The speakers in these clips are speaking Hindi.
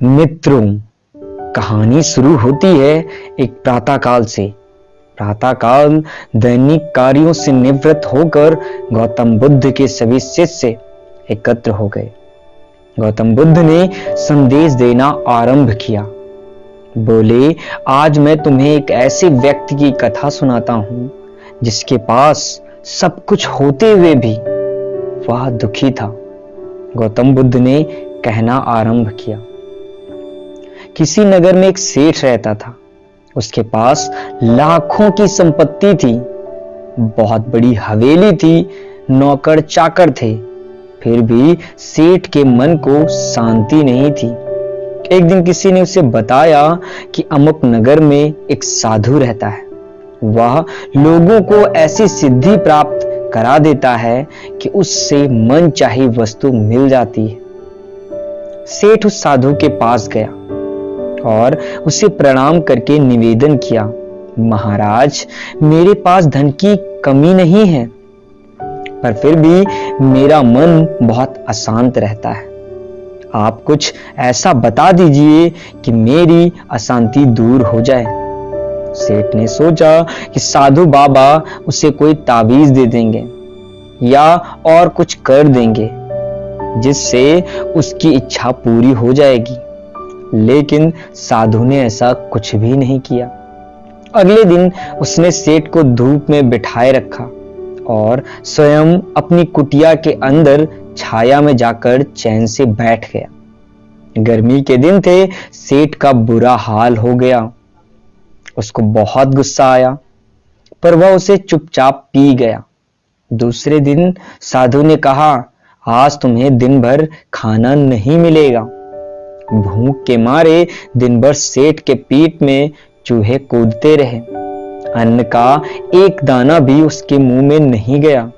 मित्रों, कहानी शुरू होती है एक प्रातःकाल से। प्रातःकाल दैनिक कार्यों से निवृत्त होकर गौतम बुद्ध के सभी शिष्य एकत्र हो गए। गौतम बुद्ध ने संदेश देना आरंभ किया। बोले, आज मैं तुम्हें एक ऐसे व्यक्ति की कथा सुनाता हूं जिसके पास सब कुछ होते हुए भी वह दुखी था। गौतम बुद्ध ने कहना आरंभ किया। किसी नगर में एक सेठ रहता था। उसके पास लाखों की संपत्ति थी, बहुत बड़ी हवेली थी, नौकर चाकर थे। फिर भी सेठ के मन को शांति नहीं थी। एक दिन किसी ने उसे बताया कि अमुक नगर में एक साधु रहता है। वह लोगों को ऐसी सिद्धि प्राप्त करा देता है कि उससे मन चाही वस्तु मिल जाती है। सेठ उस साधु के पास गया और उसे प्रणाम करके निवेदन किया, महाराज, मेरे पास धन की कमी नहीं है, पर फिर भी मेरा मन बहुत अशांत रहता है। आप कुछ ऐसा बता दीजिए कि मेरी अशांति दूर हो जाए। सेठ ने सोचा कि साधु बाबा उसे कोई ताबीज दे देंगे या और कुछ कर देंगे जिससे उसकी इच्छा पूरी हो जाएगी। लेकिन साधु ने ऐसा कुछ भी नहीं किया। अगले दिन उसने सेठ को धूप में बिठाए रखा और स्वयं अपनी कुटिया के अंदर छाया में जाकर चैन से बैठ गया। गर्मी के दिन थे। सेठ का बुरा हाल हो गया। उसको बहुत गुस्सा आया, पर वह उसे चुपचाप पी गया। दूसरे दिन साधु ने कहा, आज तुम्हें दिन भर खाना नहीं मिलेगा। भूख के मारे दिन भर सेठ के पीठ में चूहे कूदते रहे। अन्न का एक दाना भी उसके मुंह में नहीं गया।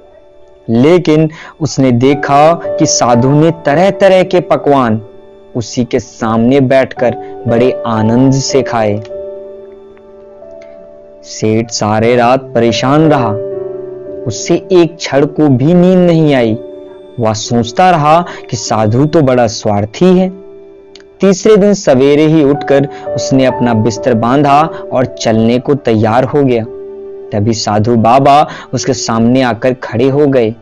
लेकिन उसने देखा कि साधु ने तरह तरह के पकवान उसी के सामने बैठकर बड़े आनंद से खाए। सेठ सारे रात परेशान रहा। उससे एक क्षण को भी नींद नहीं आई। वह सोचता रहा कि साधु तो बड़ा स्वार्थी है। तीसरे दिन सवेरे ही उठकर उसने अपना बिस्तर बांधा और चलने को तैयार हो गया। तभी साधु बाबा उसके सामने आकर खड़े हो गए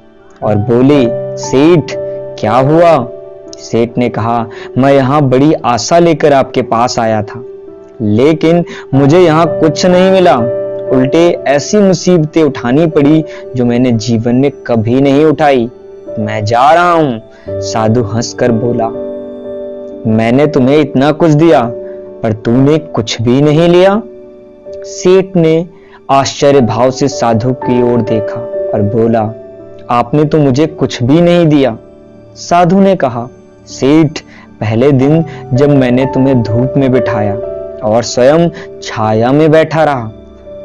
और बोले, सेठ, क्या हुआ? सेठ ने कहा, मैं यहां बड़ी आशा लेकर आपके पास आया था, लेकिन मुझे यहां कुछ नहीं मिला। उल्टे ऐसी मुसीबतें उठानी पड़ी जो मैंने जीवन में कभी नहीं उठाई। मैं जा रहा हूं। साधु हंसकर बोला, मैंने तुम्हें इतना कुछ दिया, पर तूने कुछ भी नहीं लिया। सेठ ने आश्चर्य भाव से साधु की ओर देखा और बोला, आपने तो मुझे कुछ भी नहीं दिया। साधु ने कहा, सेठ, पहले दिन जब मैंने तुम्हें धूप में बिठाया और स्वयं छाया में बैठा रहा,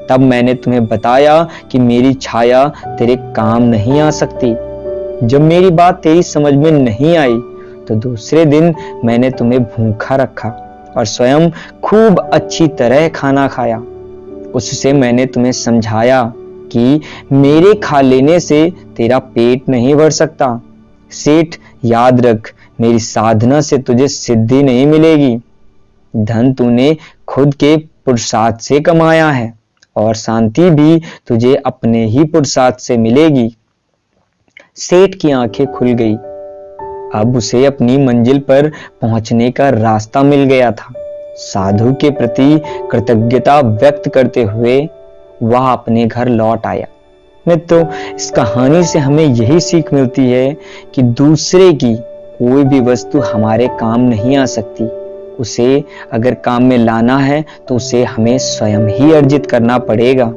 तब मैंने तुम्हें बताया कि मेरी छाया तेरे काम नहीं आ सकती। जब मेरी बात तेरी समझ में नहीं आई तो दूसरे दिन मैंने तुम्हें भूखा रखा और स्वयं खूब अच्छी तरह खाना खाया। उससे मैंने तुम्हें समझाया कि मेरे खा लेने से तेरा पेट नहीं भर सकता। सेठ, याद रख, मेरी साधना से तुझे सिद्धि नहीं मिलेगी। धन तूने खुद के पुरुषार्थ से कमाया है और शांति भी तुझे अपने ही पुरुषार्थ से मिलेगी। सेठ की आंखें खुल गई। अब उसे अपनी मंजिल पर पहुंचने का रास्ता मिल गया था। साधु के प्रति कृतज्ञता व्यक्त करते हुए वह अपने घर लौट आया। मित्रों, इस कहानी से हमें यही सीख मिलती है कि दूसरे की कोई भी वस्तु हमारे काम नहीं आ सकती। उसे अगर काम में लाना है तो उसे हमें स्वयं ही अर्जित करना पड़ेगा।